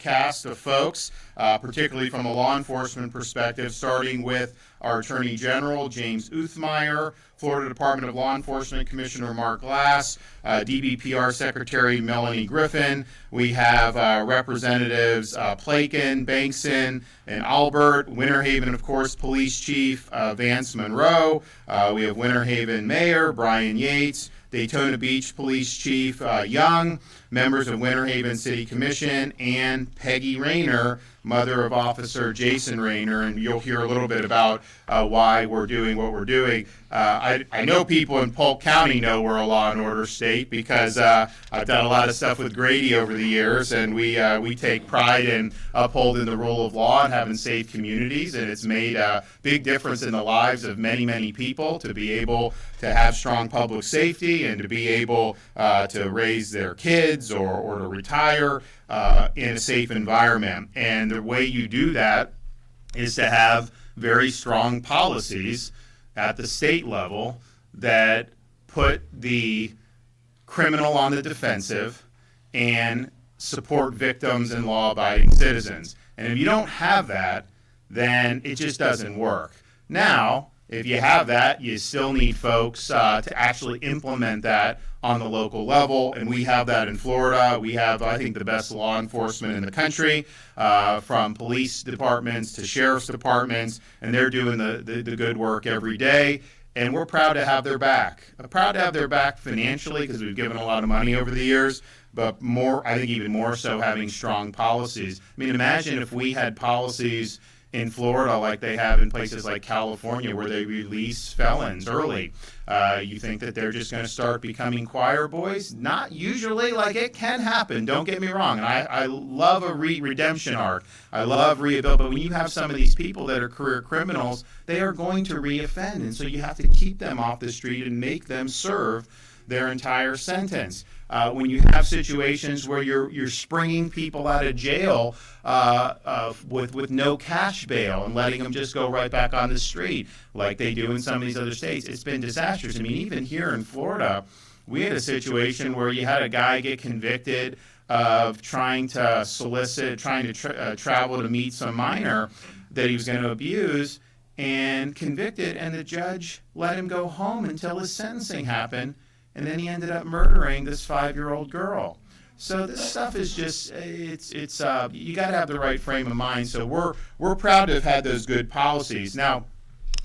cast of folks, particularly from a law enforcement perspective, starting with our Attorney General, James Uthmeyer, Florida Department of Law Enforcement Commissioner Mark Glass, DBPR Secretary Melanie Griffin. We have Representatives Plakin, Bankson, and Albert. Winter Haven, of course, Police Chief Vance Monroe. We have Winter Haven Mayor Brian Yates, Daytona Beach Police Chief Young, members of Winter Haven City Commission, and Peggy Rayner, mother of Officer Jason Rayner, and you'll hear a little bit about why we're doing what we're doing. I know people in Polk County know we're a law and order state because I've done a lot of stuff with Grady over the years, and we take pride in upholding the rule of law and having safe communities, and it's made a big difference in the lives of many, many people to be able to have strong public safety and to be able to raise their kids or to retire in a safe environment. And the way you do that is to have very strong policies at the state level that put the criminal on the defensive and support victims and law-abiding citizens. And if you don't have that, then it just doesn't work. Now, if you have that, you still need folks to actually implement that on the local level, and we have that in Florida. We have, I think, the best law enforcement in the country, from police departments to sheriff's departments, and they're doing the good work every day, and we're proud to have their back. Proud to have their back financially because we've given a lot of money over the years, but more, I think even more so, having strong policies. I mean, imagine if we had policies in Florida like they have in places like California where they release felons early. You think that they're just going to start becoming choir boys? Not usually. Like, it can happen, don't get me wrong. And I love a redemption arc. I love rehabilitation. But when you have some of these people that are career criminals, they are going to reoffend. And so you have to keep them off the street and make them serve their entire sentence. When you have situations where you're springing people out of jail with no cash bail and letting them just go right back on the street like they do in some of these other states, it's been disastrous. I mean, even here in Florida, we had a situation where you had a guy get convicted of trying to travel to meet some minor that he was going to abuse, and convicted, and the judge let him go home until his sentencing happened. And then he ended up murdering this 5-year-old girl. So this stuff is just, it's you got to have the right frame of mind. So we're proud to have had those good policies. Now,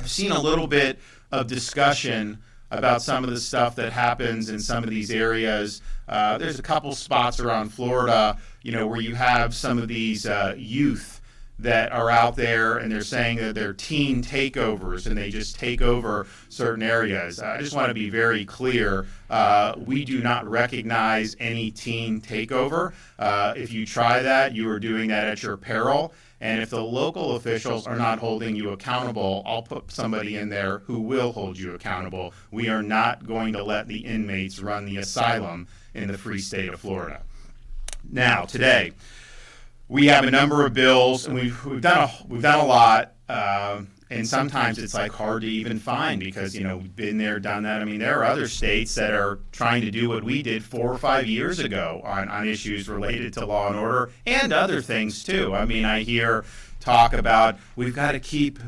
I've seen a little bit of discussion about some of the stuff that happens in some of these areas. There's a couple spots around Florida, where you have some of these youth that are out there, and they're saying that they're teen takeovers and they just take over certain areas. I just want to be very clear. We do not recognize any teen takeover. If you try that, you are doing that at your peril. And if the local officials are not holding you accountable, I'll put somebody in there who will hold you accountable. We are not going to let the inmates run the asylum in the free state of Florida. Now, today, we have a number of bills, and we've done a lot, and sometimes it's like hard to even find because we've been there, done that. I mean, there are other states that are trying to do what we did 4 or 5 years ago on issues related to law and order and other things too. I mean, I hear talk about we've got to keep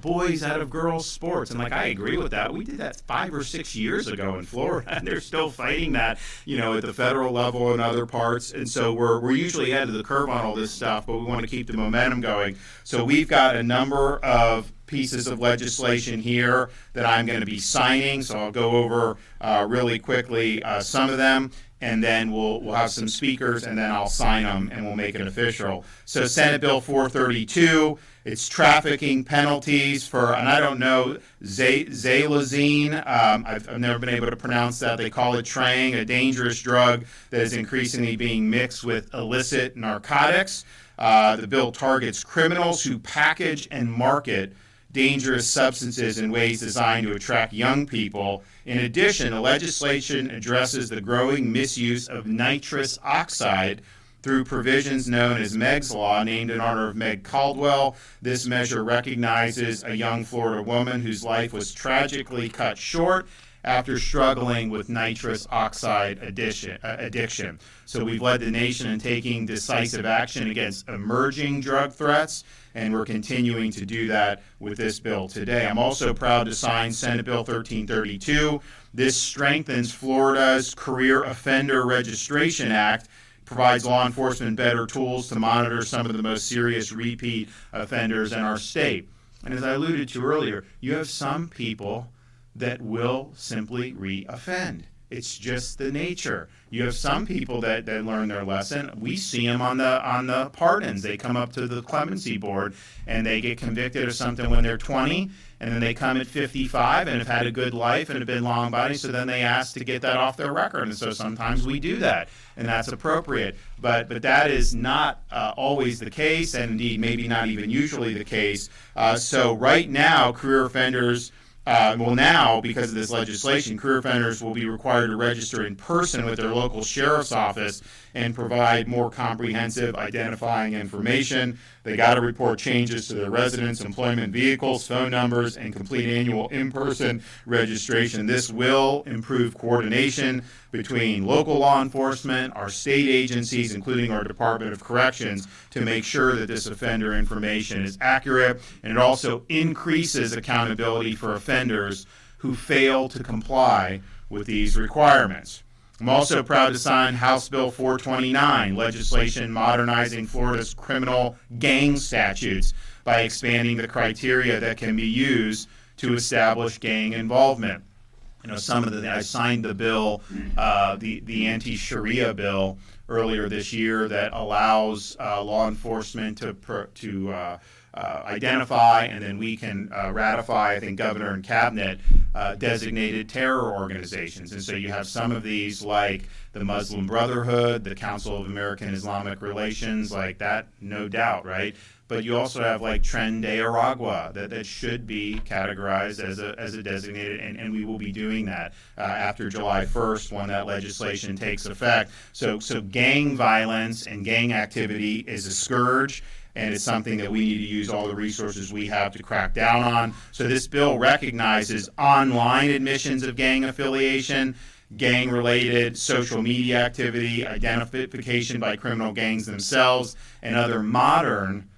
boys out of girls' sports, and I agree with that. We did that 5 or 6 years ago in Florida, and they're still fighting that, at the federal level and other parts. And so we're usually ahead of the curve on all this stuff, but we want to keep the momentum going. So we've got a number of pieces of legislation here that I'm going to be signing. So I'll go over really quickly some of them, and then we'll have some speakers, and then I'll sign them, and we'll make it official. So Senate Bill 432, it's trafficking penalties for, and I don't know, xylazine. I've never been able to pronounce that. They call it Trang, a dangerous drug that is increasingly being mixed with illicit narcotics. The bill targets criminals who package and market dangerous substances in ways designed to attract young people. In addition, the legislation addresses the growing misuse of nitrous oxide through provisions known as Meg's Law, named in honor of Meg Caldwell. This measure recognizes a young Florida woman whose life was tragically cut short after struggling with nitrous oxide addiction. So we've led the nation in taking decisive action against emerging drug threats, and we're continuing to do that with this bill today. I'm also proud to sign Senate Bill 1332. This strengthens Florida's Career Offender Registration Act, provides law enforcement better tools to monitor some of the most serious repeat offenders in our state. And as I alluded to earlier, you have some people that will simply re-offend. It's just the nature. You have some people that learn their lesson. We see them on the pardons. They come up to the clemency board and they get convicted of something when they're 20, and then they come at 55 and have had a good life and have been law-abiding, so then they ask to get that off their record. And so sometimes we do that, and that's appropriate. But that is not always the case, and indeed maybe not even usually the case. So right now, career offenders now, because of this legislation, career offenders will be required to register in person with their local sheriff's office and provide more comprehensive identifying information. They got to report changes to their residence, employment, vehicles, phone numbers, and complete annual in-person registration. This will improve coordination between local law enforcement, our state agencies, including our Department of Corrections, to make sure that this offender information is accurate, and it also increases accountability for offenders who fail to comply with these requirements. I'm also proud to sign House Bill 429, legislation modernizing Florida's criminal gang statutes by expanding the criteria that can be used to establish gang involvement. You know, I signed the bill, the anti-Sharia bill earlier this year that allows law enforcement to identify, and then we can ratify, I think, Governor and Cabinet designated terror organizations. And so you have some of these like the Muslim Brotherhood, the Council of American Islamic Relations, like that, no doubt, right? But you also have like Tren de Aragua that should be categorized as a designated, and we will be doing that after July 1st when that legislation takes effect. So gang violence and gang activity is a scourge, and it's something that we need to use all the resources we have to crack down on. So this bill recognizes online admissions of gang affiliation, gang-related social media activity, identification by criminal gangs themselves, and other modern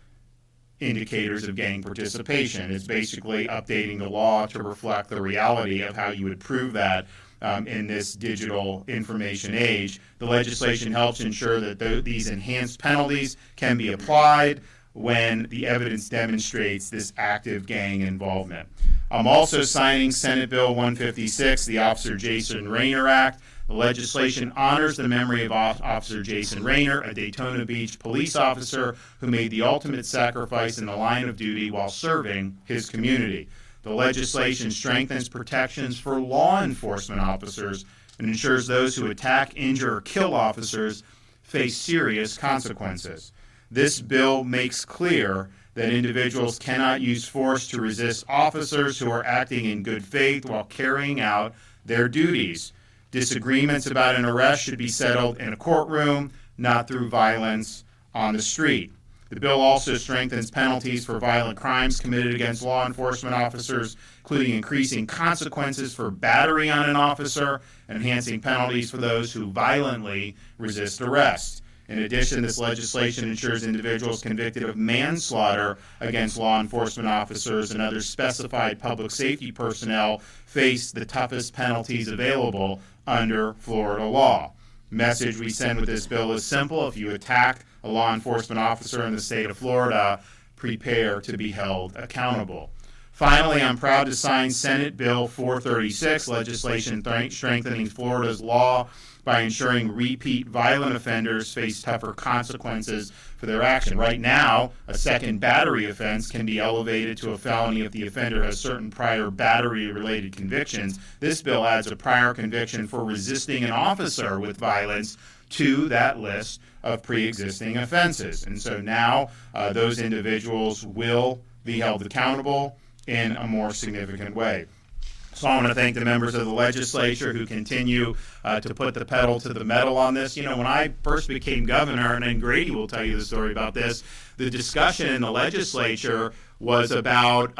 indicators of gang participation. It's basically updating the law to reflect the reality of how you would prove that in this digital information age. The legislation helps ensure that these enhanced penalties can be applied when the evidence demonstrates this active gang involvement. I'm also signing Senate Bill 156, the Officer Jason Raynor Act. The legislation honors the memory of Officer Jason Raynor, a Daytona Beach police officer who made the ultimate sacrifice in the line of duty while serving his community. The legislation strengthens protections for law enforcement officers and ensures those who attack, injure, or kill officers face serious consequences. This bill makes clear that individuals cannot use force to resist officers who are acting in good faith while carrying out their duties. Disagreements about an arrest should be settled in a courtroom, not through violence on the street. The bill also strengthens penalties for violent crimes committed against law enforcement officers, including increasing consequences for battery on an officer and enhancing penalties for those who violently resist arrest. In addition, this legislation ensures individuals convicted of manslaughter against law enforcement officers and other specified public safety personnel face the toughest penalties available under Florida law. The message we send with this bill is simple. If you attack a law enforcement officer in the state of Florida, prepare to be held accountable. Finally, I'm proud to sign Senate Bill 436, legislation strengthening Florida's law by ensuring repeat violent offenders face tougher consequences for their action. Right now, a second battery offense can be elevated to a felony if the offender has certain prior battery-related convictions. This bill adds a prior conviction for resisting an officer with violence to that list of pre-existing offenses. And so now those individuals will be held accountable in a more significant way. So I want to thank the members of the legislature who continue to put the pedal to the metal on this. You know, when I first became governor, and then Grady will tell you the story about this, the discussion in the legislature was about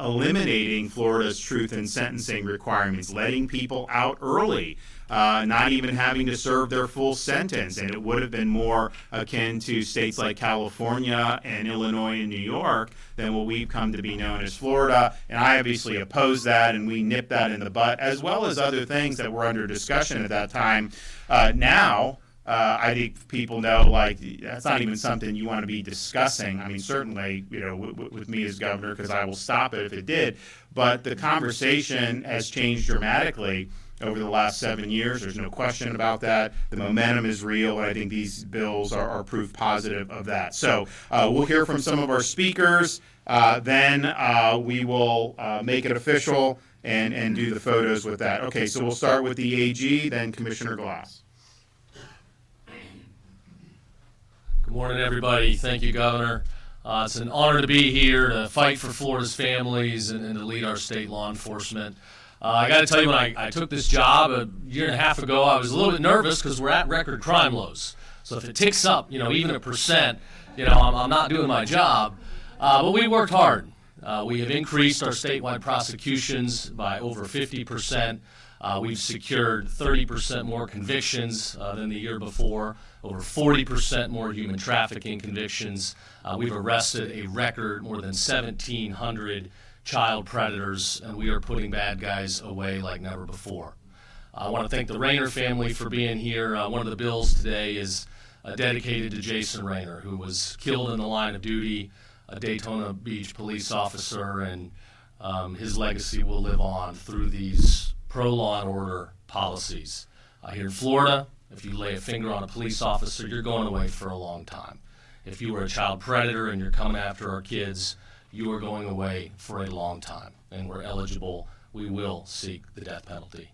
eliminating Florida's truth in sentencing requirements, letting people out early, not even having to serve their full sentence. And it would have been more akin to states like California and Illinois and New York than what we've come to be known as Florida. And I obviously opposed that, and we nipped that in the butt, as well as other things that were under discussion at that time. Now, I think people know, like, that's not even something you want to be discussing. I mean, certainly, you know, with me as governor, because I will stop it if it did. But the conversation has changed dramatically over the last 7 years. There's no question about that. The momentum is real, and I think these bills are proof positive of that. So we'll hear from some of our speakers. Then we will make it official and do the photos with that. Okay, so we'll start with the AG, then Commissioner Glass. Good morning, everybody. Thank you, Governor. It's an honor to be here to fight for Florida's families and to lead our state law enforcement. I got to tell you, when I took this job a year and a half ago, I was a little bit nervous because we're at record crime lows. So if it ticks up, you know, even 1%, you know, I'm not doing my job. But we worked hard. We have increased our statewide prosecutions by over 50%. We've secured 30% more convictions than the year before, over 40% more human trafficking convictions. We've arrested a record more than 1,700 child predators, and we are putting bad guys away like never before. I want to thank the Rayner family for being here. One of the bills today is dedicated to Jason Rayner, who was killed in the line of duty, a Daytona Beach police officer, and his legacy will live on through these pro-law and order policies. Here in Florida, if you lay a finger on a police officer, you're going away for a long time. If you were a child predator and you're coming after our kids, you are going away for a long time. And we're eligible, we will seek the death penalty.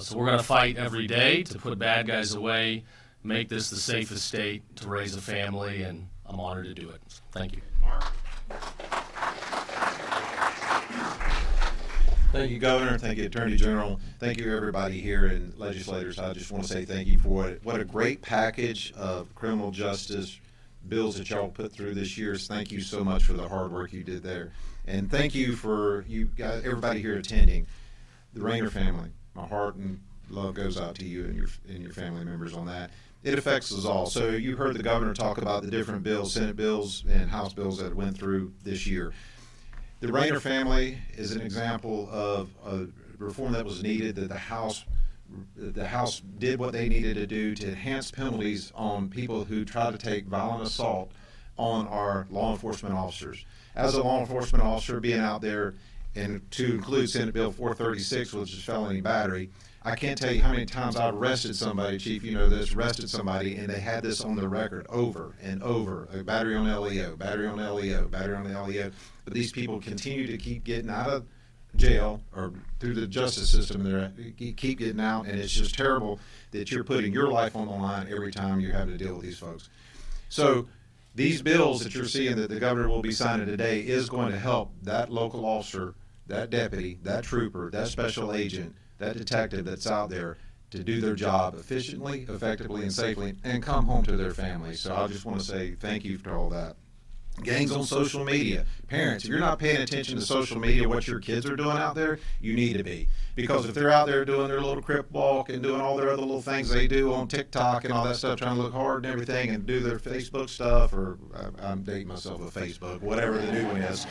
So we're going to fight every day to put bad guys away, make this the safest state to raise a family, and I'm honored to do it. Thank you. Mark. Thank you, Governor. Thank you, Attorney General. Thank you, everybody here and legislators. I just want to say thank you for what a great package of criminal justice bills that y'all put through this year. Thank you so much for the hard work you did there. And thank you for you guys, everybody here attending. The Rayner family, my heart and love goes out to you and your family members on that. It affects us all. So you heard the governor talk about the different bills, Senate bills and House bills that went through this year. The Rayner family is an example of a reform that was needed, that the House did what they needed to do to enhance penalties on people who try to take violent assault on our law enforcement officers. As a law enforcement officer, being out there, and to include Senate Bill 436, which is felony battery, I can't tell you how many times I've arrested somebody, Chief, you know this, arrested somebody, and they had this on the record over and over, a battery on LEO, battery on LEO, battery on LEO. But these people continue to keep getting out of jail or through the justice system. They keep getting out, and it's just terrible that you're putting your life on the line every time you have to deal with these folks. So these bills that you're seeing that the governor will be signing today is going to help that local officer, that deputy, that trooper, that special agent, that detective that's out there to do their job efficiently, effectively, and safely, and come home to their families. So I just want to say thank you for all that. Gangs on social media. Parents, if you're not paying attention to social media, what your kids are doing out there, you need to be. Because if they're out there doing their little crip walk and doing all their other little things they do on TikTok and all that stuff, trying to look hard and everything and do their Facebook stuff, or I'm dating myself with Facebook, whatever the new one is.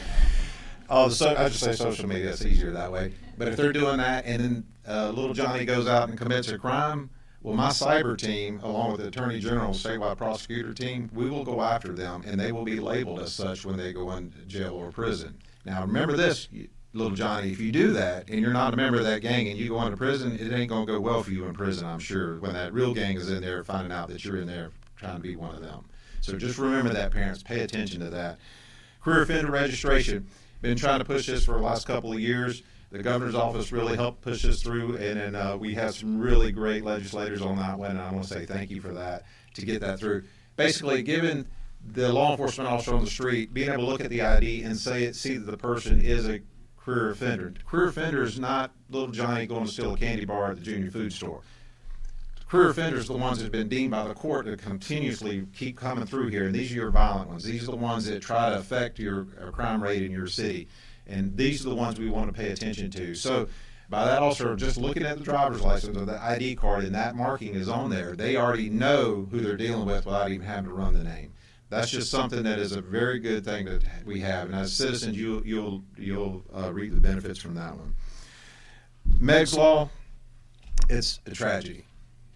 I just say social media, it's easier that way. But if they're doing that and then little Johnny goes out and commits a crime, well, my cyber team, along with the Attorney General statewide prosecutor team, we will go after them, and they will be labeled as such when they go into jail or prison. Now, remember this, little Johnny, if you do that and you're not a member of that gang and you go into prison, it ain't going to go well for you in prison, I'm sure, when that real gang is in there finding out that you're in there trying to be one of them. So just remember that, parents. Pay attention to that. Career offender registration. Been trying to push this for the last couple of years. The governor's office really helped push this through, and then we had some really great legislators on that one, and I want to say thank you for that, to get that through. Basically, giving the law enforcement officer on the street, being able to look at the ID and see that the person is a career offender. Career offender is not little Johnny going to steal a candy bar at the junior food store. Career offenders are the ones that have been deemed by the court to continuously keep coming through here, and these are your violent ones. These are the ones that try to affect your crime rate in your city, and these are the ones we want to pay attention to. So by that also, just looking at the driver's license or the ID card and that marking is on there, they already know who they're dealing with without even having to run the name. That's just something that is a very good thing that we have, and as citizens, you'll reap the benefits from that one. Meg's Law, it's a tragedy.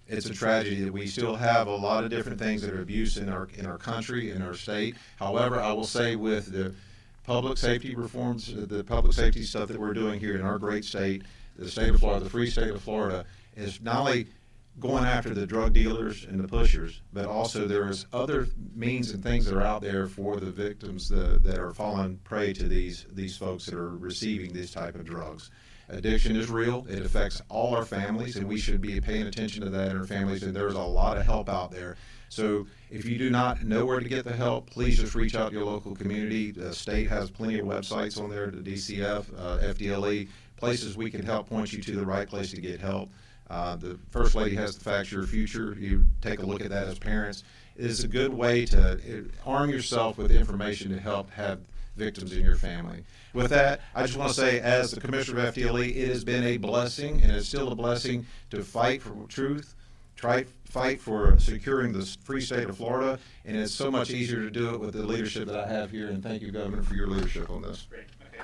It's a tragedy that we still have a lot of different things that are abused in our country, in our state. However, I will say with the public safety reforms, the public safety stuff that we're doing here in our great state, the state of Florida, the free state of Florida, is not only going after the drug dealers and the pushers, but also there's other means and things that are out there for the victims that are falling prey to these folks that are receiving this type of drugs. Addiction is real. It affects all our families, and we should be paying attention to that in our families, and there's a lot of help out there. So if you do not know where to get the help, please just reach out to your local community. The state has plenty of websites on there, the DCF, FDLE, places we can help point you to the right place to get help. The First Lady has the Facts Your Future. You take a look at that as parents. It is a good way to arm yourself with information to help have victims in your family. With that, I just want to say, as the Commissioner of FDLE, it has been a blessing, and it's still a blessing to fight for truth, fight for securing the free state of Florida, and it's so much easier to do it with the leadership that I have here, and thank you, Governor, for your leadership on this. Great. Okay.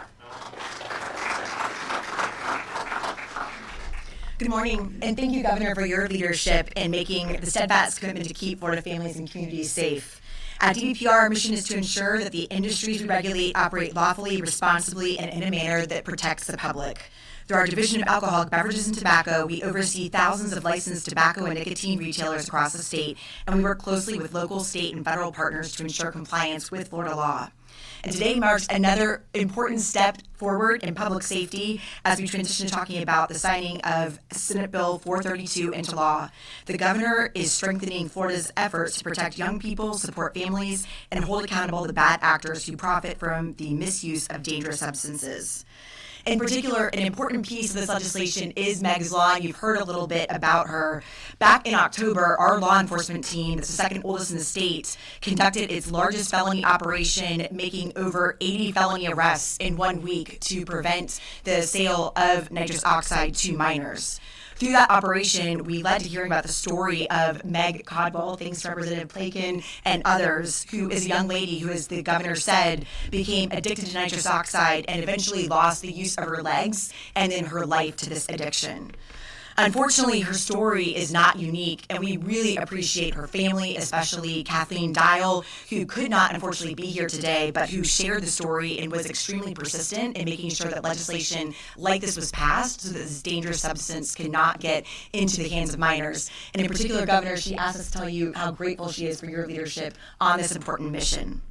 Good morning, and thank you, Governor, for your leadership in making the steadfast commitment to keep Florida families and communities safe. At DBPR, our mission is to ensure that the industries we regulate operate lawfully, responsibly, and in a manner that protects the public. Through our Division of Alcoholic Beverages and Tobacco, we oversee thousands of licensed tobacco and nicotine retailers across the state, and we work closely with local, state, and federal partners to ensure compliance with Florida law. And today marks another important step forward in public safety as we transition to talking about the signing of Senate Bill 432 into law. The governor is strengthening Florida's efforts to protect young people, support families, and hold accountable the bad actors who profit from the misuse of dangerous substances. In particular, an important piece of this legislation is Meg's Law. You've heard a little bit about her. Back in October, our law enforcement team, that's the second oldest in the state, conducted its largest felony operation, making over 80 felony arrests in 1 week to prevent the sale of nitrous oxide to minors. Through that operation, we led to hearing about the story of Meg Codwell, thanks to Representative Plakin and others, who is a young lady who, as the governor said, became addicted to nitrous oxide and eventually lost the use of her legs and then her life to this addiction. Unfortunately, her story is not unique, and we really appreciate her family, especially Kathleen Dial, who could not unfortunately be here today, but who shared the story and was extremely persistent in making sure that legislation like this was passed so that this dangerous substance could not get into the hands of minors. And in particular, Governor, she asked us to tell you how grateful she is for your leadership on this important mission.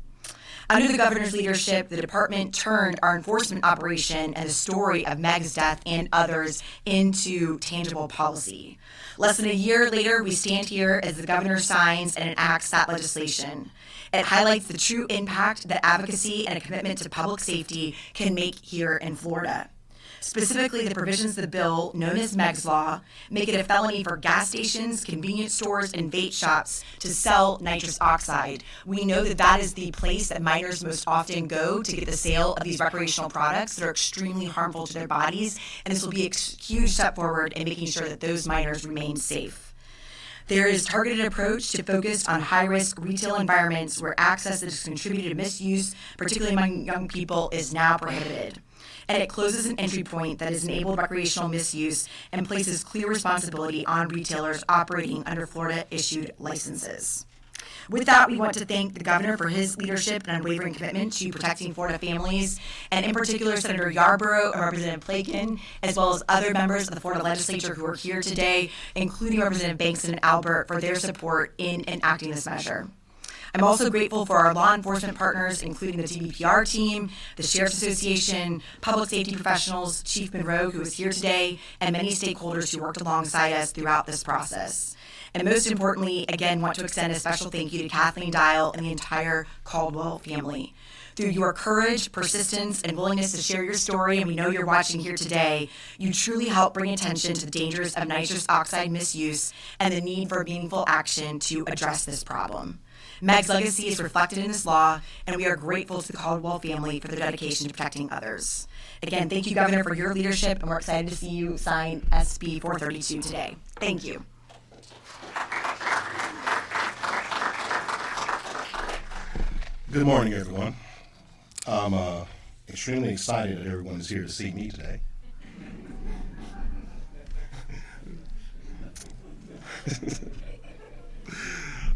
Under the governor's leadership, the department turned our enforcement operation and the story of Meg's death and others into tangible policy. Less than a year later, we stand here as the governor signs and enacts that legislation. It highlights the true impact that advocacy and a commitment to public safety can make here in Florida. Specifically, the provisions of the bill, known as Meg's Law, make it a felony for gas stations, convenience stores, and vape shops to sell nitrous oxide. We know that that is the place that minors most often go to get the sale of these recreational products that are extremely harmful to their bodies, and this will be a huge step forward in making sure that those minors remain safe. There is a targeted approach to focus on high-risk retail environments where access that has contributed to misuse, particularly among young people, is now prohibited. And it closes an entry point that has enabled recreational misuse and places clear responsibility on retailers operating under Florida-issued licenses. With that, we want to thank the governor for his leadership and unwavering commitment to protecting Florida families, and in particular, Senator Yarborough and Representative Plakin, as well as other members of the Florida legislature who are here today, including Representative Bankston and Albert, for their support in enacting this measure. I'm also grateful for our law enforcement partners, including the DBPR team, the Sheriff's Association, public safety professionals, Chief Monroe, who is here today, and many stakeholders who worked alongside us throughout this process. And most importantly, again, want to extend a special thank you to Kathleen Dial and the entire Caldwell family. Through your courage, persistence, and willingness to share your story, and we know you're watching here today, you truly help bring attention to the dangers of nitrous oxide misuse and the need for meaningful action to address this problem. Meg's legacy is reflected in this law, and we are grateful to the Caldwell family for their dedication to protecting others. Again, thank you, Governor, for your leadership, and we're excited to see you sign SB 432 today. Thank you. Good morning, everyone. I'm extremely excited that everyone is here to see me today.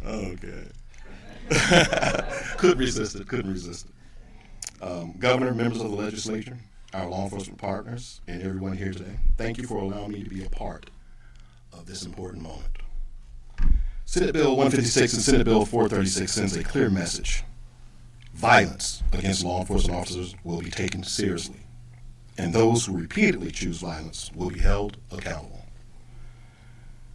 Okay. Couldn't resist it. Governor, members of the legislature, our law enforcement partners, and everyone here today, thank you for allowing me to be a part of this important moment. Senate Bill 156 and Senate Bill 436 sends a clear message. Violence against law enforcement officers will be taken seriously, and those who repeatedly choose violence will be held accountable.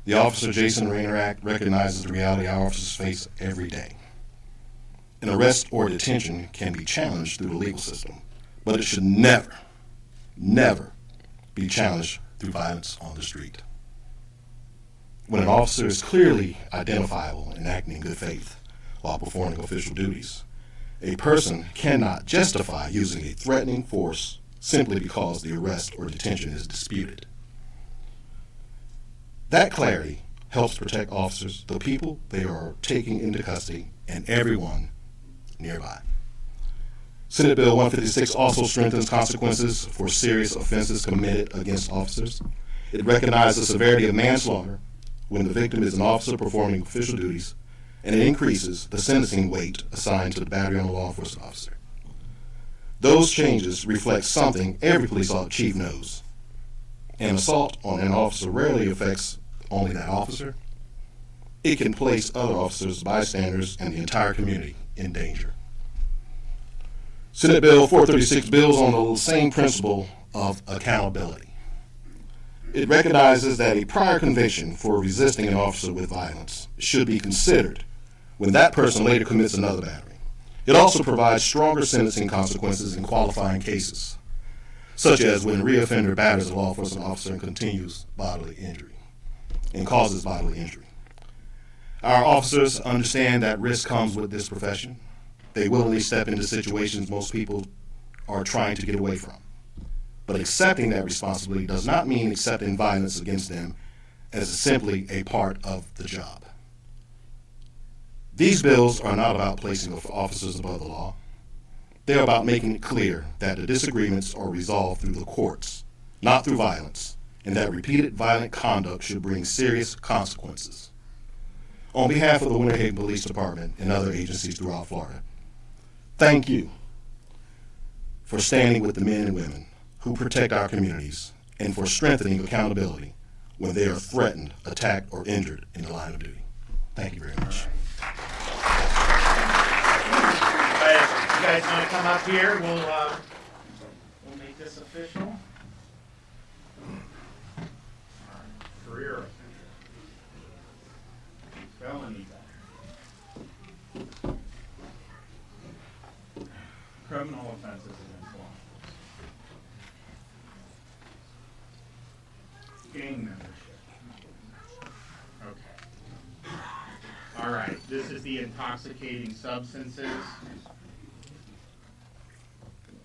The Officer Jason Rayner Act recognizes the reality our officers face every day. An arrest or detention can be challenged through the legal system, but it should never be challenged through violence on the street. When an officer is clearly identifiable and acting in good faith while performing official duties, a person cannot justify using a threatening force simply because the arrest or detention is disputed. That clarity helps protect officers, the people they are taking into custody, and everyone nearby. Senate Bill 156 also strengthens consequences for serious offenses committed against officers. It recognizes the severity of manslaughter when the victim is an officer performing official duties, and it increases the sentencing weight assigned to the battery on a law enforcement officer. Those changes reflect something every police chief knows. An assault on an officer rarely affects only that officer. It can place other officers, bystanders, and the entire community in danger. Senate Bill 436 builds on the same principle of accountability. It recognizes that a prior conviction for resisting an officer with violence should be considered when that person later commits another battery. It also provides stronger sentencing consequences in qualifying cases, such as when a reoffender batters a law enforcement officer and causes bodily injury. Our officers understand that risk comes with this profession. They willingly step into situations most people are trying to get away from. But accepting that responsibility does not mean accepting violence against them as simply a part of the job. These bills are not about placing officers above the law. They're about making it clear that the disagreements are resolved through the courts, not through violence, and that repeated violent conduct should bring serious consequences. On behalf of the Winter Haven Police Department and other agencies throughout Florida, thank you for standing with the men and women who protect our communities and for strengthening accountability when they are threatened, attacked, or injured in the line of duty. Thank you very much. You guys want to come up here? We'll make this official. Career offender. Felony battery. Criminal offenses against law enforcement. Gang membership. Okay. All right. This is the intoxicating substances.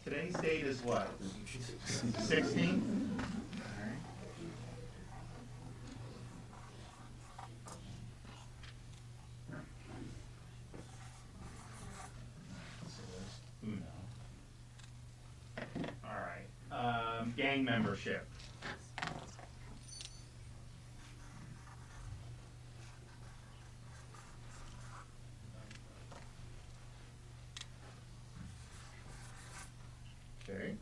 Today's date is what? 16? All right. So there's Uno. All right. Gang membership. Okay.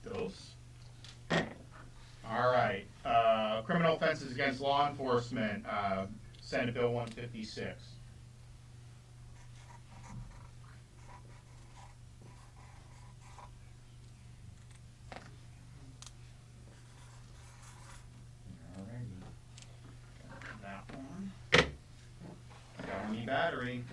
Dos. All right. Criminal offenses against law enforcement. Senate Bill 156. Alrighty. That one. Felony battery.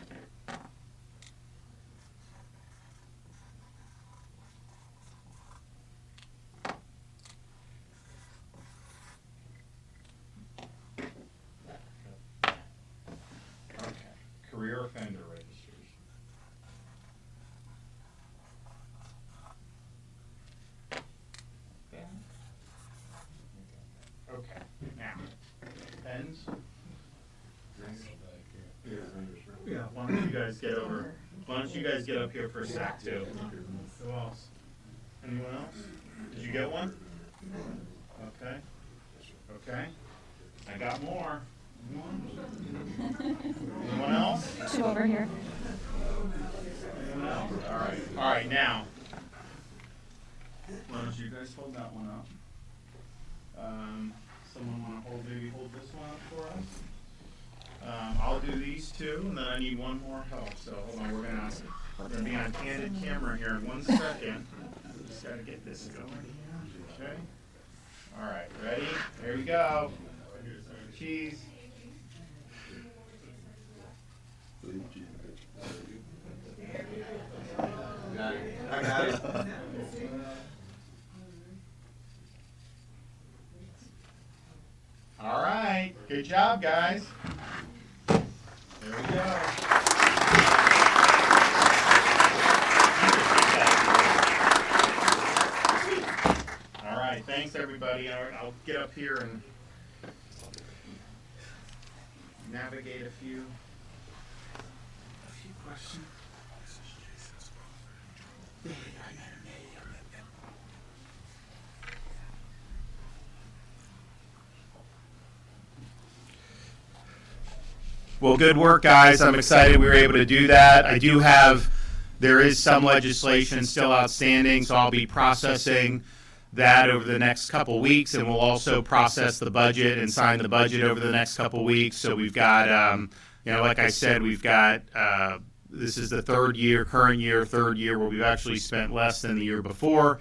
pens? Yeah, why don't you guys get over? Why don't you guys get up here for a sec too? Who else? Anyone else? Did you get one? Okay. Okay. I got more. Anyone else? Two over here. Anyone else? All right. All right. Now, why don't you guys hold that one up? Someone want to maybe hold this one up for us? I'll do these two, and then I need one more help. So hold on, we're gonna be on candid camera here in 1 second. Just gotta get this going. Okay. All right, ready? Here we go. Cheese. I got it. All right, good job, guys. There we go. All right, thanks everybody. I'll get up here and navigate a few questions. Well, good work, guys. I'm excited we were able to do that. There is some legislation still outstanding, so I'll be processing that over the next couple weeks, and we'll also process the budget and sign the budget over the next couple weeks. So we've got, like I said, we've got, this is the third year where we've actually spent less than the year before.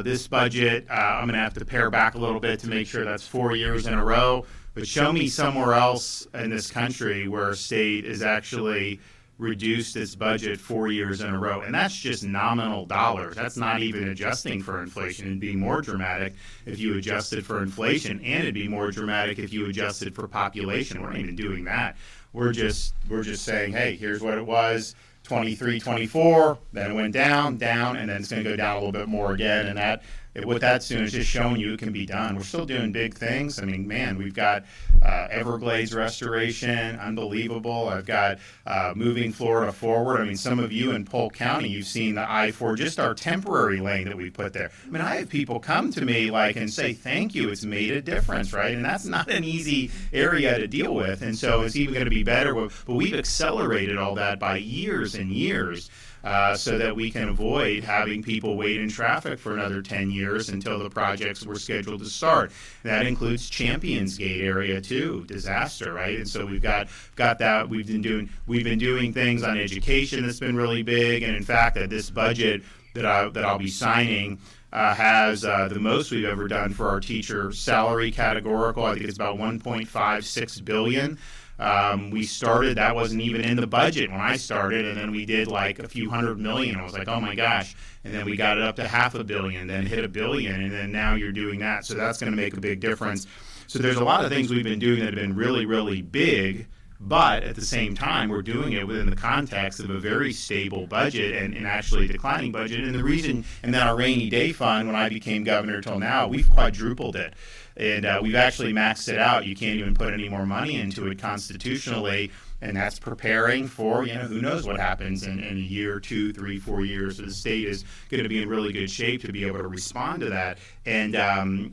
This budget, I'm going to have to pare back a little bit to make sure that's 4 years in a row. But show me somewhere else in this country where a state has actually reduced its budget 4 years in a row. And that's just nominal dollars. That's not even adjusting for inflation. It'd be more dramatic if you adjusted for inflation, and it'd be more dramatic if you adjusted for population. We're not even doing that. We're just saying, hey, here's what it was, 23, 24, then it went down, and then it's going to go down a little bit more again. And what that's doing is just showing you it can be done. We're still doing big things. I mean, man, we've got Everglades restoration, unbelievable. I've got moving Florida forward. I mean, some of you in Polk County, you've seen the I-4, just our temporary lane that we put there. I mean, I have people come to me and say, thank you, it's made a difference, right? And that's not an easy area to deal with. And so it's even going to be better. But we've accelerated all that by years and years. So that we can avoid having people wait in traffic for another 10 years until the projects were scheduled to start. That includes Champions Gate area too, disaster, right? And so we've got that. We've been doing things on education that's been really big, and in fact, that this budget that I'll be signing has the most we've ever done for our teacher salary categorical. I think it's about $1.56 billion. We started, that wasn't even in the budget when I started, and then we did like a few $100 million. I was like, oh my gosh. And then we got it up to $500 million, then hit $1 billion, and then now you're doing that. So that's going to make a big difference. So there's a lot of things we've been doing that have been really, really big, but at the same time, we're doing it within the context of a very stable budget and actually declining budget. And the reason, and then our rainy day fund, when I became governor till now, we've quadrupled it. And we've actually maxed it out. You can't even put any more money into it constitutionally, and that's preparing for, who knows what happens in a year, 2, 3, 4 years. So the state is going to be in really good shape to be able to respond to that, and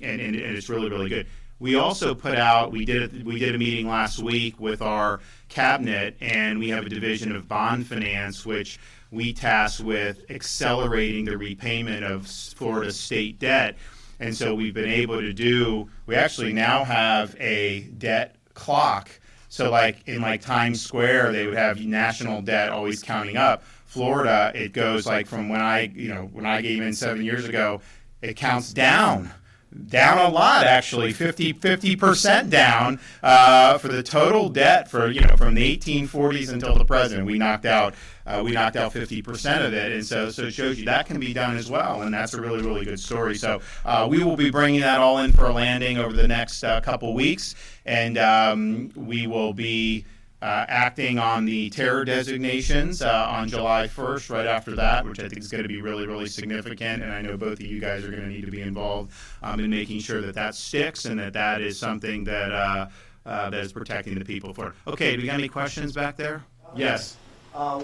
it's really, really good. We also put out, we did a meeting last week with our cabinet, and we have a division of bond finance, which we task with accelerating the repayment of Florida state debt. And so we've been able to we actually now have a debt clock. So like in Times Square, they would have national debt always counting up. Florida, it goes like from when I came in 7 years ago, it counts down a lot, actually, 50% down for the total debt from the 1840s until the present. We knocked out 50% of it, and so it shows you that can be done as well, and that's a really, really good story. So we will be bringing that all in for a landing over the next couple weeks, and we will be acting on the terror designations on July 1st, right after that, which I think is going to be really, really significant. And I know both of you guys are going to need to be involved in making sure that sticks, and that is something that that is protecting the people for it. Okay, do we got any questions back there? Yes.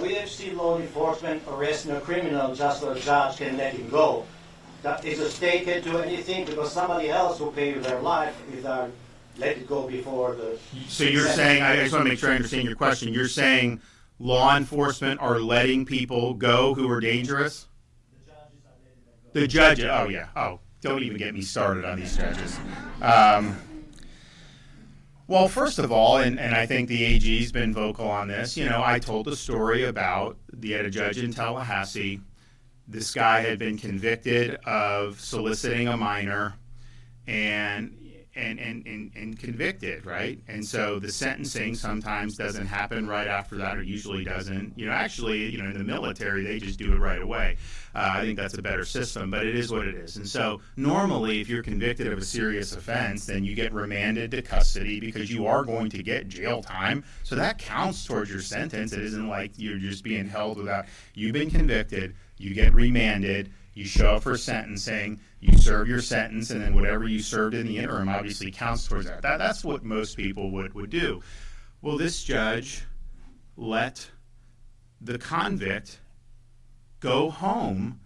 We have seen law enforcement arresting a criminal just so a judge can let him go. Is the state can do anything because somebody else will pay their life if they let it go before the... So you're saying, I just want to make sure I understand your question, you're saying law enforcement are letting people go who are dangerous? The judges are letting them go. The judges, oh yeah, oh, don't even get me started on these judges. Well, first of all, and I think the AG's been vocal on this, you know, I told a story about a judge in Tallahassee. This guy had been convicted of soliciting a minor and convicted, right? And so the sentencing sometimes doesn't happen right after that, or usually doesn't. You know, actually, you know, in the military, they just do it right away. I think that's a better system, but it is what it is. And so normally, if you're convicted of a serious offense, then you get remanded to custody because you are going to get jail time. So that counts towards your sentence. It isn't like you're just being held without. You've been convicted, you get remanded, you show up for sentencing, you serve your sentence, and then whatever you served in the interim obviously counts towards that. That's what most people would do. Well, this judge let the convict go home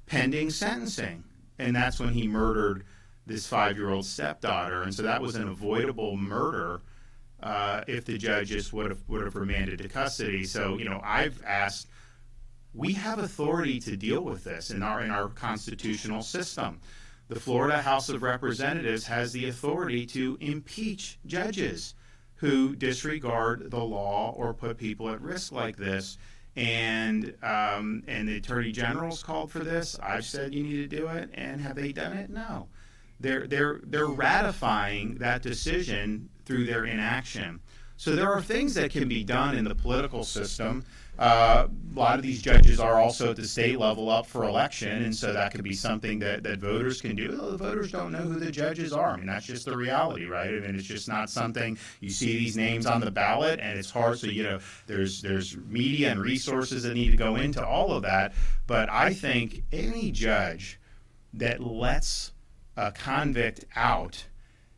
pending sentencing, and that's when he murdered this 5-year-old stepdaughter. And so that was an avoidable murder if the judge just would have remanded to custody. So, you know, I've asked, we have authority to deal with this in our constitutional system. The Florida House of Representatives has the authority to impeach judges who disregard the law or put people at risk like this. And the Attorney General's called for this. I've said you need to do it, and have they done it? No. They're ratifying that decision through their inaction. So there are things that can be done in the political system. A lot of these judges are also at the state level up for election, and so that could be something that voters can do. Well, the voters don't know who the judges are. I mean, that's just the reality, right? I mean, it's just not something, you see these names on the ballot, and it's hard. So, you know, there's media and resources that need to go into all of that. But I think any judge that lets a convict out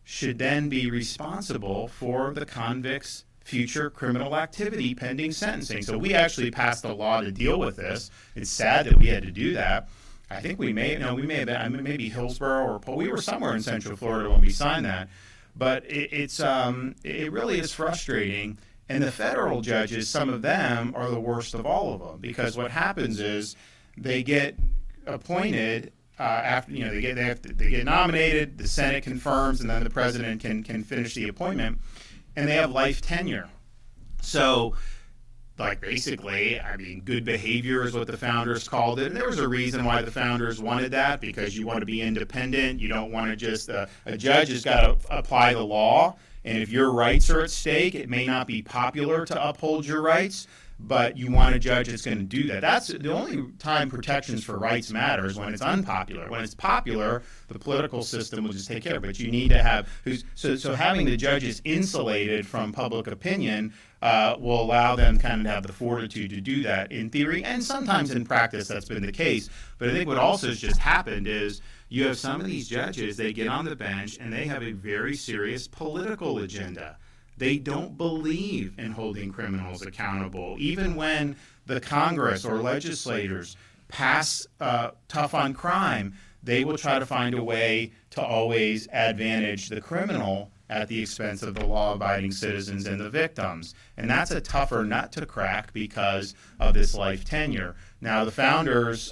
should then be responsible for the convict's future criminal activity pending sentencing. So we actually passed a law to deal with this. It's sad that we had to do that. I think we may have been, I mean, maybe Hillsborough or we were somewhere in Central Florida when we signed that. But it really is frustrating. And the federal judges, some of them are the worst of all of them, because what happens is they get appointed after, you know, they get nominated, the Senate confirms, and then the president can finish the appointment, and they have life tenure. So, like, basically, I mean, good behavior is what the founders called it. And there was a reason why the founders wanted that, because you want to be independent. You don't want to just, a judge has got to apply the law. And if your rights are at stake, it may not be popular to uphold your rights, but you want a judge that's going to do that. That's the only time protections for rights matter, is when it's unpopular. When it's popular, the political system will just take care of it. But you need to have, so having the judges insulated from public opinion will allow them kind of to have the fortitude to do that in theory, and sometimes in practice that's been the case. But I think what also has just happened is you have some of these judges, they get on the bench and they have a very serious political agenda. They don't believe in holding criminals accountable. Even when the Congress or legislators pass tough on crime, they will try to find a way to always advantage the criminal at the expense of the law-abiding citizens and the victims. And that's a tougher nut to crack because of this life tenure. Now, the founders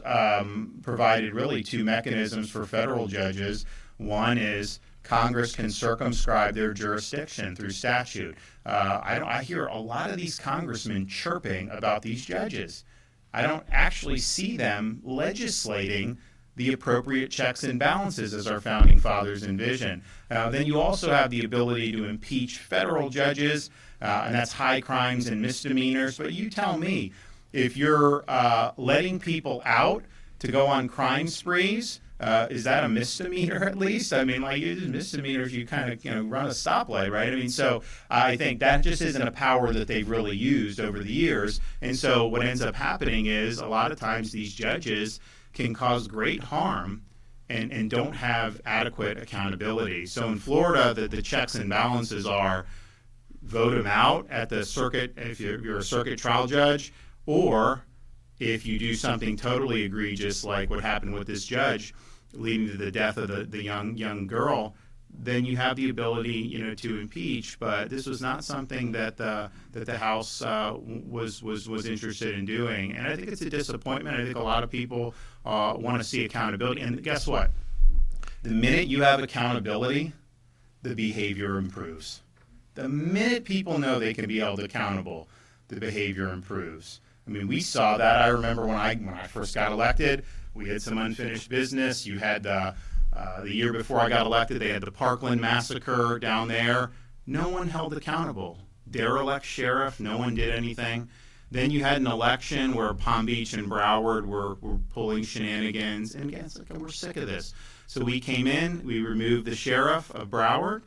provided really two mechanisms for federal judges. One is Congress can circumscribe their jurisdiction through statute. I hear a lot of these congressmen chirping about these judges. I don't actually see them legislating the appropriate checks and balances as our founding fathers envisioned. Then you also have the ability to impeach federal judges, and that's high crimes and misdemeanors. But you tell me, if you're letting people out to go on crime sprees, is that a misdemeanor at least? I mean, like, misdemeanors, you kind of, run a stoplight, right? I mean, so I think that just isn't a power that they've really used over the years. And so what ends up happening is a lot of times these judges can cause great harm and don't have adequate accountability. So in Florida, the checks and balances are vote them out at the circuit if you're a circuit trial judge, or if you do something totally egregious like what happened with this judge leading to the death of the young girl, then you have the ability, to impeach. But this was not something that the House was interested in doing, and I think it's a disappointment. I think a lot of people want to see accountability, and guess what? The minute you have accountability, the behavior improves. The minute people know they can be held accountable, the behavior improves. I mean, we saw that. I remember when I first got elected, we had some unfinished business. You had the year before I got elected, they had the Parkland massacre down there. No one held accountable. Derelict sheriff, no one did anything. Then you had an election where Palm Beach and Broward were pulling shenanigans, and again, it's like, we're sick of this. So we came in, we removed the sheriff of Broward,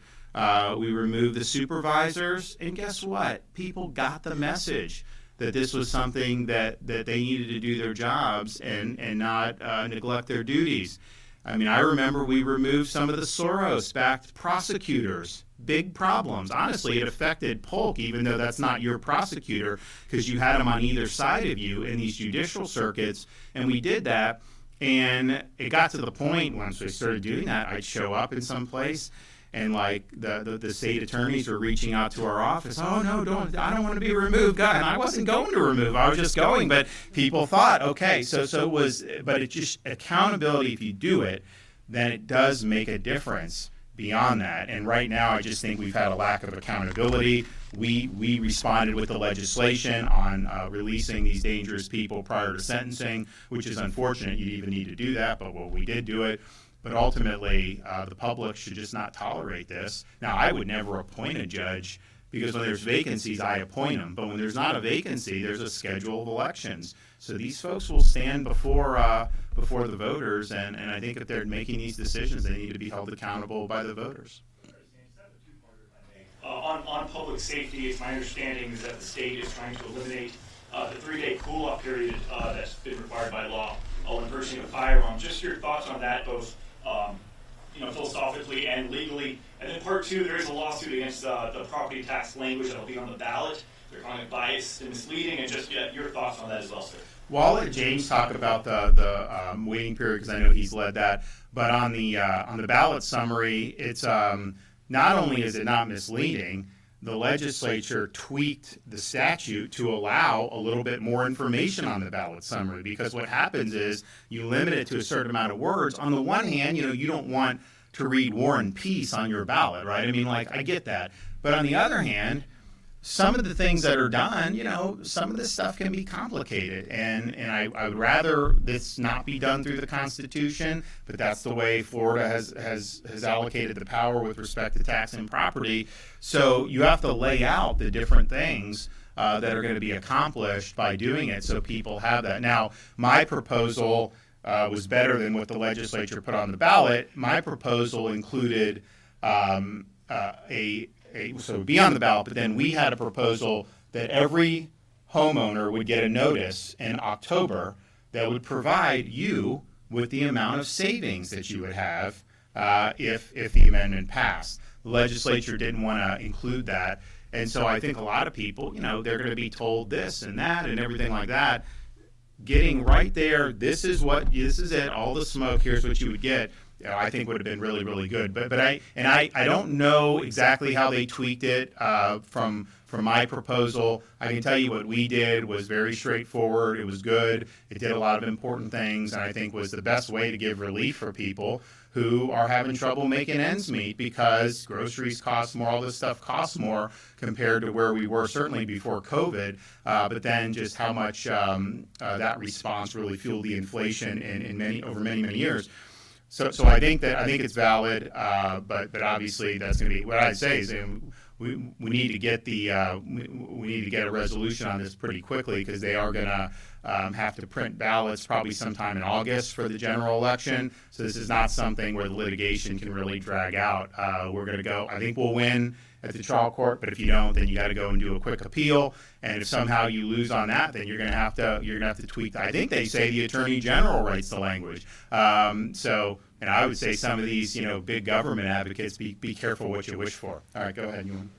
we removed the supervisors, and guess what? People got the message that this was something that they needed to do their jobs and not neglect their duties. I mean, I remember we removed some of the Soros-backed prosecutors. Big problems. Honestly, it affected Polk, even though that's not your prosecutor, because you had them on either side of you in these judicial circuits, and we did that. And it got to the point, once we started doing that, I'd show up in some place, and like the state attorneys were reaching out to our office. Oh no, I don't want to be removed. God, and I wasn't going to remove. I was just going, but people thought, okay, so it was. But it's just accountability. If you do it, then it does make a difference beyond that. And right now, I just think we've had a lack of accountability. We responded with the legislation on releasing these dangerous people prior to sentencing, which is unfortunate. You even need to do that, but well, we did do it. But ultimately, the public should just not tolerate this. Now, I would never appoint a judge, because when there's vacancies, I appoint them. But when there's not a vacancy, there's a schedule of elections. So these folks will stand before the voters, and I think if they're making these decisions, they need to be held accountable by the voters. On public safety, it's my understanding is that the state is trying to eliminate the 3-day cool-off period that's been required by law when purchasing a firearm. Just your thoughts on that, both philosophically and legally. And then part 2, there is a lawsuit against the property tax language that will be on the ballot. They're calling it biased and misleading, and just your thoughts on that as well, sir. Well, I'll let James talk about the waiting period, because I know he's led that. But on the ballot summary, it's not only is it not misleading, the legislature tweaked the statute to allow a little bit more information on the ballot summary, because what happens is you limit it to a certain amount of words. On the one hand, you don't want to read War and Peace on your ballot, right? I mean, I get that. But on the other hand, some of the things that are done, some of this stuff can be complicated, and I would rather this not be done through the Constitution, but that's the way Florida has allocated the power with respect to tax and property. So you have to lay out the different things that are going to be accomplished by doing it, so people have that. Now, my proposal was better than what the legislature put on the ballot. My proposal included so it would be on the ballot, but then we had a proposal that every homeowner would get a notice in October that would provide you with the amount of savings that you would have if the amendment passed. The legislature didn't want to include that, and so I think a lot of people, they're going to be told this and that and everything like that. Getting right there, this is it, all the smoke, here's what you would get, I think would have been really, really good. But I don't know exactly how they tweaked it from my proposal. I can tell you what we did was very straightforward. It was good. It did a lot of important things, and I think was the best way to give relief for people who are having trouble making ends meet, because groceries cost more, all this stuff costs more compared to where we were certainly before COVID, but then just how much that response really fueled the inflation over many years. So I think it's valid, but obviously that's going to be what I'd say is we need to get we need to get a resolution on this pretty quickly, because they are going to have to print ballots probably sometime in August for the general election. So this is not something where the litigation can really drag out. We're going to go. I think we'll win at the trial court, but if you don't, then you got to go and do a quick appeal. And if somehow you lose on that, then you're going to have to tweak. I think they say the Attorney General writes the language. And I would say some of these, big government advocates, be careful what you wish for. All right, go ahead, Ewan.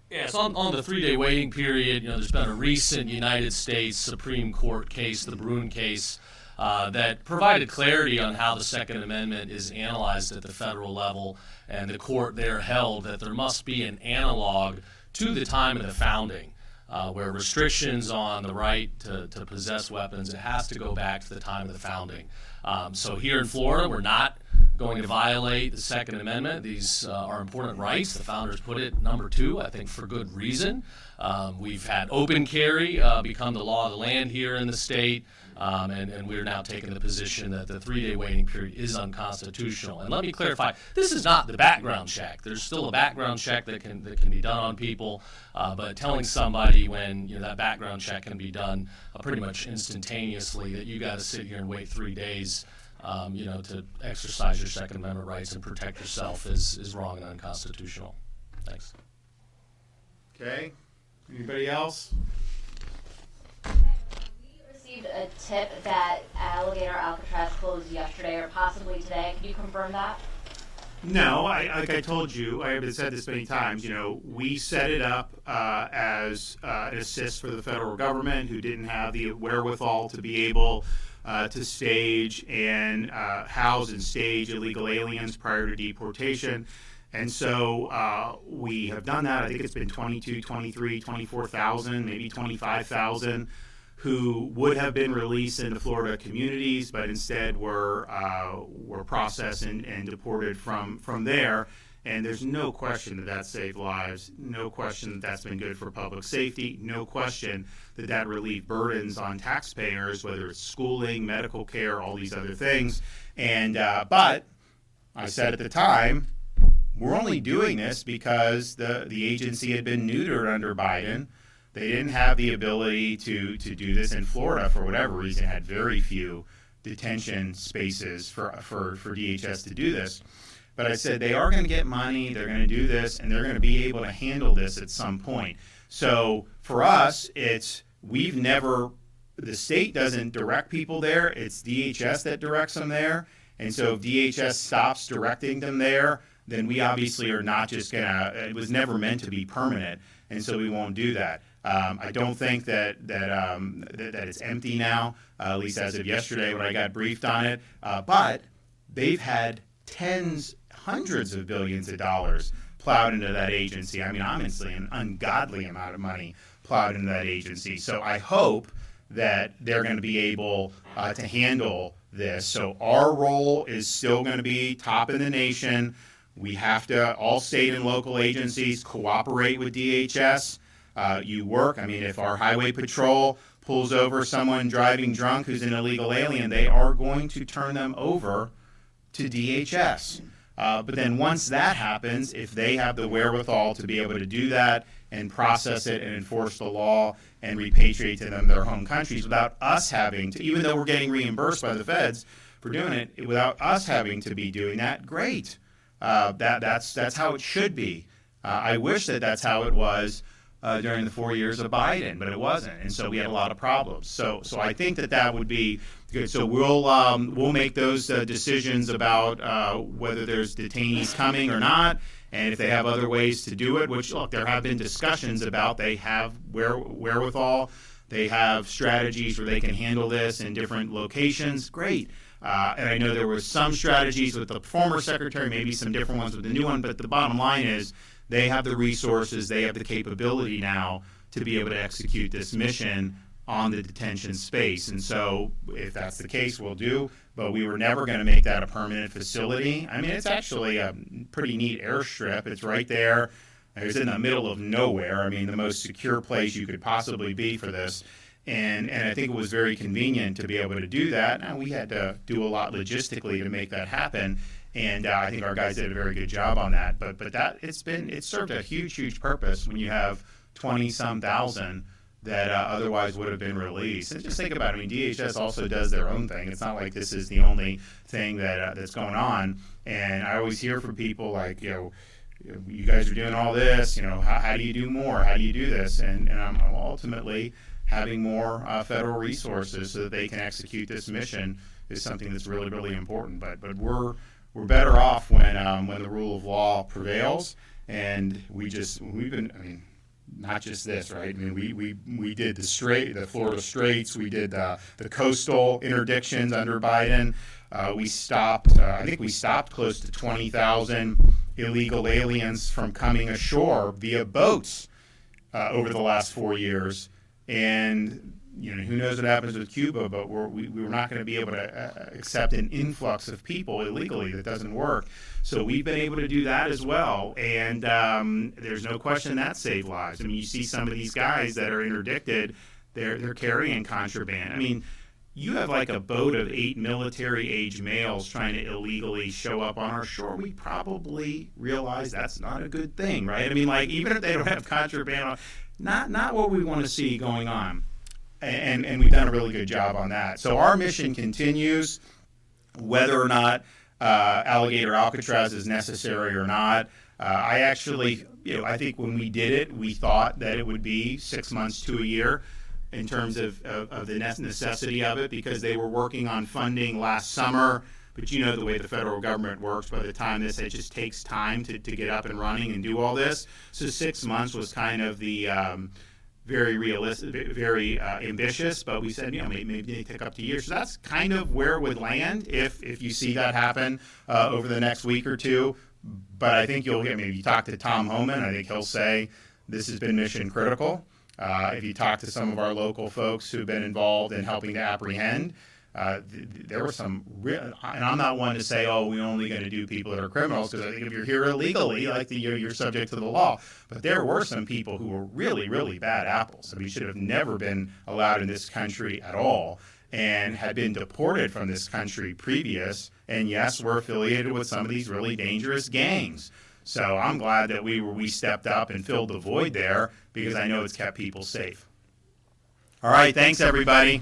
Yes, on the 3-day waiting period, there's been a recent United States Supreme Court case, the Bruen case, that provided clarity on how the Second Amendment is analyzed at the federal level, and the court there held that there must be an analog to the time of the founding, where restrictions on the right to possess weapons, it has to go back to the time of the founding. So here in Florida, we're not going to violate the Second Amendment. These are important rights. The founders put it number 2, I think, for good reason. We've had open carry become the law of the land here in the state, and we're now taking the position that the 3-day waiting period is unconstitutional. And let me clarify, this is not the background check. There's still a background check that can be done on people, but telling somebody when that background check can be done pretty much instantaneously that you got to sit here and wait 3 days to exercise your Second Amendment rights and protect yourself is wrong and unconstitutional. Thanks. Okay. Anybody else? We received a tip that Alligator Alcatraz closed yesterday or possibly today. Can you confirm that? No, like I told you, I have said this many times, we set it up as an assist for the federal government who didn't have the wherewithal to be able to stage and house and stage illegal aliens prior to deportation. And so we have done that. I think it's been 22, 23, 24,000, maybe 25,000 who would have been released into Florida communities, but instead were processed and deported from there. And there's no question that saved lives, no question that that's been good for public safety, no question that relieved burdens on taxpayers, whether it's schooling, medical care, all these other things. And but I said at the time, we're only doing this because the agency had been neutered under Biden. They didn't have the ability to do this in Florida for whatever reason, had very few detention spaces for DHS to do this. But I said they are going to get money, they're going to do this, and they're going to be able to handle this at some point. So for us, the state doesn't direct people there, it's DHS that directs them there. And so if DHS stops directing them there, then we obviously are not just going to, it was never meant to be permanent, and so we won't do that. I don't think that it's empty now, at least as of yesterday when I got briefed on it. But they've had hundreds of billions of dollars plowed into that agency. I mean, honestly, an ungodly amount of money plowed into that agency. So I hope that they're going to be able to handle this. So our role is still going to be top in the nation. We have to, all state and local agencies, cooperate with DHS. If our highway patrol pulls over someone driving drunk who's an illegal alien, they are going to turn them over to DHS. But then once that happens, if they have the wherewithal to be able to do that and process it and enforce the law and repatriate to them their home countries without us having to, even though we're getting reimbursed by the feds for doing it, without us having to be doing that, great. That's how it should be. I wish that's how it was during the 4 years of Biden, but it wasn't, and so we had a lot of problems. So I think that would be good. So we'll make those decisions about whether there's detainees coming or not, and if they have other ways to do it. Which, look, there have been discussions about. They have wherewithal. They have strategies where they can handle this in different locations. Great. And I know there were some strategies with the former secretary, maybe some different ones with the new one, but the bottom line is they have the resources, they have the capability now to be able to execute this mission on the detention space. And so if that's the case, we'll do, but we were never going to make that a permanent facility. I mean, it's actually a pretty neat airstrip. It's right there. It's in the middle of nowhere. I mean, the most secure place you could possibly be for this. And I think it was very convenient to be able to do that. Now, we had to do a lot logistically to make that happen. And I think our guys did a very good job on that. But that it served a huge purpose when you have 20-some thousand that otherwise would have been released. And just think about it. I mean, DHS also does their own thing. It's not like this is the only thing that's going on. And I always hear from people like, you guys are doing all this. How do you do more? How do you do this? And I'm ultimately having more federal resources so that they can execute this mission is something that's really important. But we're better off when the rule of law prevails, And we've been, I mean, not just this, right? I mean, we did the Florida Straits, we did the coastal interdictions under Biden. We stopped, I think we stopped close to 20,000 illegal aliens from coming ashore via boats over the last 4 years. And who knows what happens with Cuba, but we're not going to be able to accept an influx of people illegally. That doesn't work. So we've been able to do that as well, and there's no question that saved lives. I mean, you see some of these guys that are interdicted, they're carrying contraband. I mean, you have like a boat of 8 military-age males trying to illegally show up on our shore. We probably realize that's not a good thing, right? I mean, like, even if they don't have contraband, not what we want to see going on. And we've done a really good job on that. So our mission continues, whether or not Alligator Alcatraz is necessary or not. I actually, I think when we did it, we thought that it would be 6 months to a year in terms of the necessity of it, because they were working on funding last summer. But you know the way the federal government works. By the time it just takes time to get up and running and do all this. So 6 months was kind of the very realistic, very ambitious, but we said, maybe they take up to years. So that's kind of where it would land if you see that happen over the next week or two. But I think maybe you talk to Tom Homan, I think he'll say this has been mission critical. If you talk to some of our local folks who've been involved in helping to apprehend, there were some real, and I'm not one to say, we're only going to do people that are criminals, because I think if you're here illegally, you're subject to the law. But there were some people who were really, really bad apples. I mean, should have never been allowed in this country at all, and had been deported from this country previous, and yes, we're affiliated with some of these really dangerous gangs. So I'm glad that we stepped up and filled the void there, because I know it's kept people safe. All right, thanks everybody.